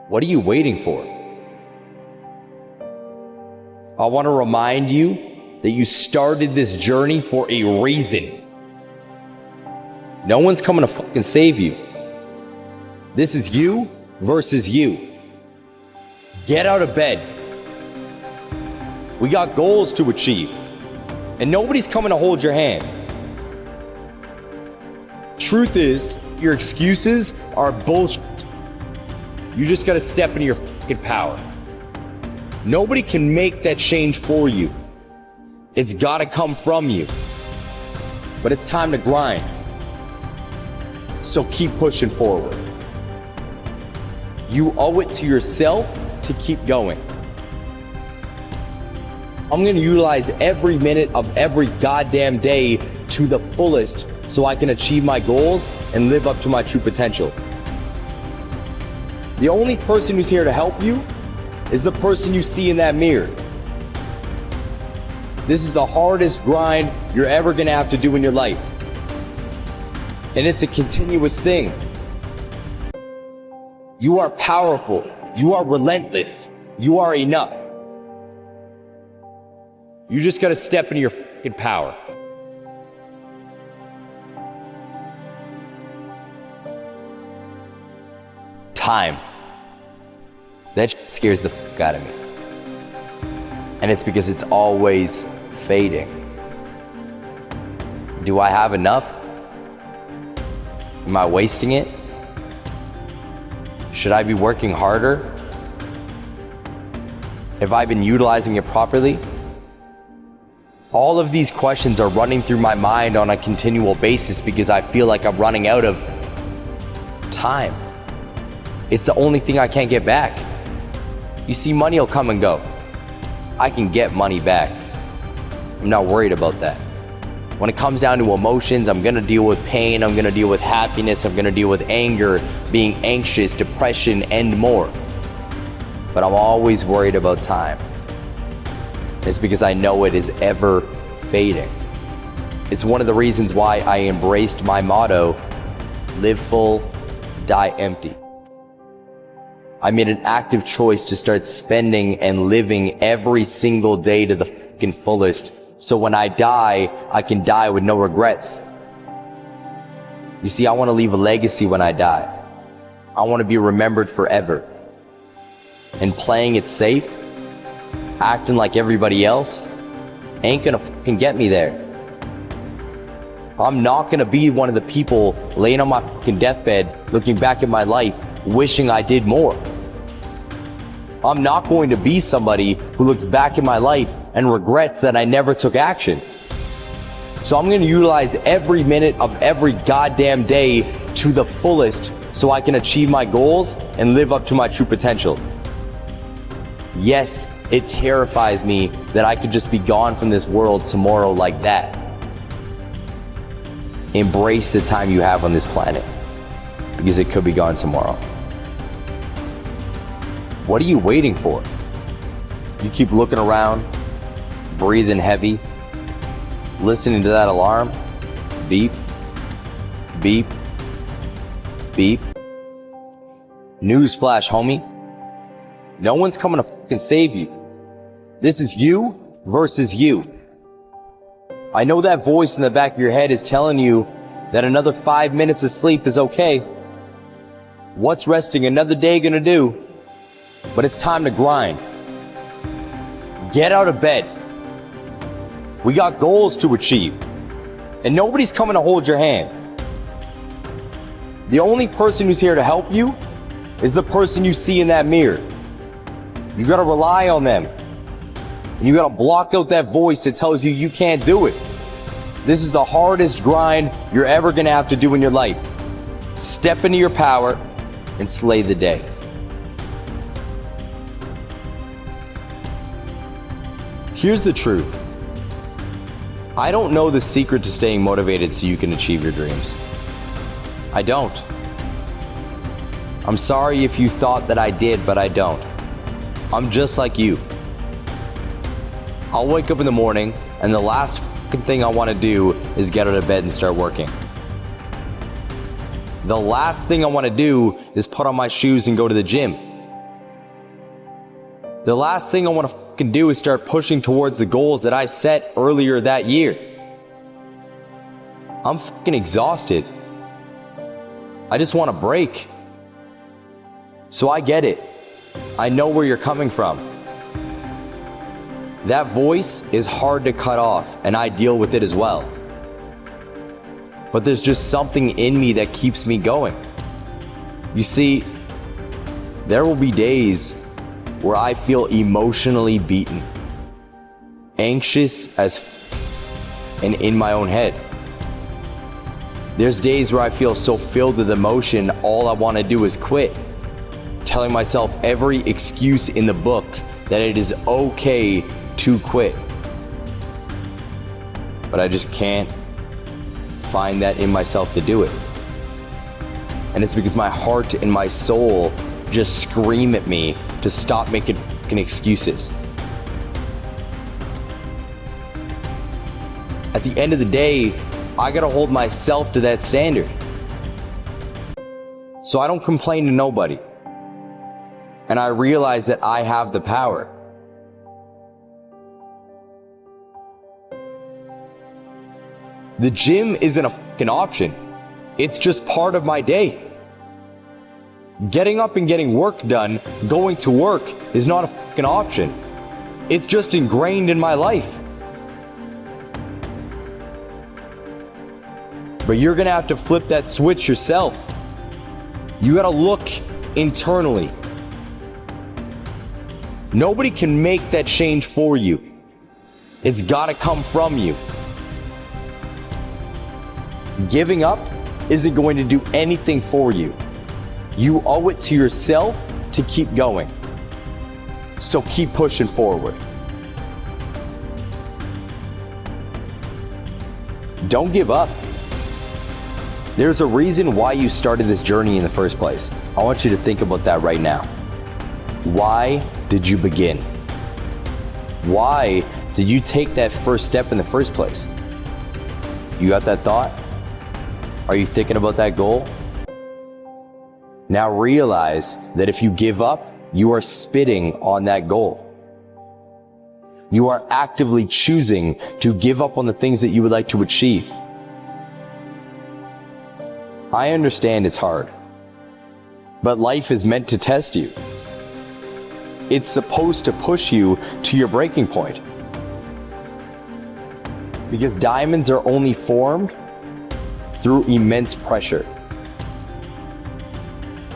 What are you waiting for? I want to remind you that you started this journey for a reason. No one's coming to fucking save you. This is you versus you. Get out of bed. We got goals to achieve, and nobody's coming to hold your hand. Truth is, your excuses are bullshit. You just gotta step into your fucking power. Nobody can make that change for you. It's gotta come from you. But it's time to grind. So keep pushing forward. You owe it to yourself to keep going. I'm gonna utilize every minute of every goddamn day to the fullest so I can achieve my goals and live up to my true potential. The only person who's here to help you is the person you see in that mirror. This is the hardest grind you're ever gonna have to do in your life. And it's a continuous thing. You are powerful. You are relentless. You are enough. You just gotta step into your fucking power. Time. That shit scares the fuck out of me. And it's because it's always fading. Do I have enough? Am I wasting it? Should I be working harder? Have I been utilizing it properly? All of these questions are running through my mind on a continual basis because I feel like I'm running out of time. It's the only thing I can't get back. You see, money will come and go. I can get money back. I'm not worried about that. When it comes down to emotions, I'm gonna deal with pain, I'm gonna deal with happiness, I'm gonna deal with anger, being anxious, depression, and more. But I'm always worried about time. It's because I know it is ever fading. It's one of the reasons why I embraced my motto, live full, die empty. I made an active choice to start spending and living every single day to the fucking fullest. So when I die, I can die with no regrets. You see, I want to leave a legacy when I die. I want to be remembered forever. And playing it safe, acting like everybody else, ain't gonna fucking get me there. I'm not gonna be one of the people laying on my fucking deathbed, looking back at my life, wishing I did more. I'm not going to be somebody who looks back at my life and regrets that I never took action. So I'm going to utilize every minute of every goddamn day to the fullest so I can achieve my goals and live up to my true potential. Yes, it terrifies me that I could just be gone from this world tomorrow like that. Embrace the time you have on this planet because it could be gone tomorrow. What are you waiting for? You keep looking around, breathing heavy, listening to that alarm, beep, beep, beep. Newsflash, homie. No one's coming to fucking save you. This is you versus you. I know that voice in the back of your head is telling you that another 5 minutes of sleep is okay. What's resting another day gonna do? But it's time to grind. Get out of bed. We got goals to achieve, and nobody's coming to hold your hand. The only person who's here to help you is the person you see in that mirror. You gotta rely on them. And you gotta block out that voice that tells you you can't do it. This is the hardest grind you're ever gonna have to do in your life. Step into your power and slay the day. Here's the truth. I don't know the secret to staying motivated so you can achieve your dreams. I don't. I'm sorry if you thought that I did, but I don't. I'm just like you. I'll wake up in the morning and the last fucking thing I want to do is get out of bed and start working. The last thing I want to do is put on my shoes and go to the gym. The last thing I want to fucking do is start pushing towards the goals that I set earlier that year. I'm fucking exhausted. I just want a break. So I get it. I know where you're coming from. That voice is hard to cut off, and I deal with it as well. But there's just something in me that keeps me going. You see, there will be days where I feel emotionally beaten, anxious as and in my own head. There's days where I feel so filled with emotion, all I want to do is quit, telling myself every excuse in the book that it is okay to quit. But I just can't find that in myself to do it. And it's because my heart and my soul just scream at me to stop making fucking excuses. At the end of the day, I gotta hold myself to that standard. So I don't complain to nobody. And I realize that I have the power. The gym isn't a fucking option. It's just part of my day. Getting up and getting work done, going to work, is not a fucking option. It's just ingrained in my life. But you're gonna have to flip that switch yourself. You gotta look internally. Nobody can make that change for you. It's gotta come from you. Giving up isn't going to do anything for you. You owe it to yourself to keep going. So keep pushing forward. Don't give up. There's a reason why you started this journey in the first place. I want you to think about that right now. Why did you begin? Why did you take that first step in the first place? You got that thought? Are you thinking about that goal? Now realize that if you give up, you are spitting on that goal. You are actively choosing to give up on the things that you would like to achieve. I understand it's hard, but life is meant to test you. It's supposed to push you to your breaking point. Because diamonds are only formed through immense pressure.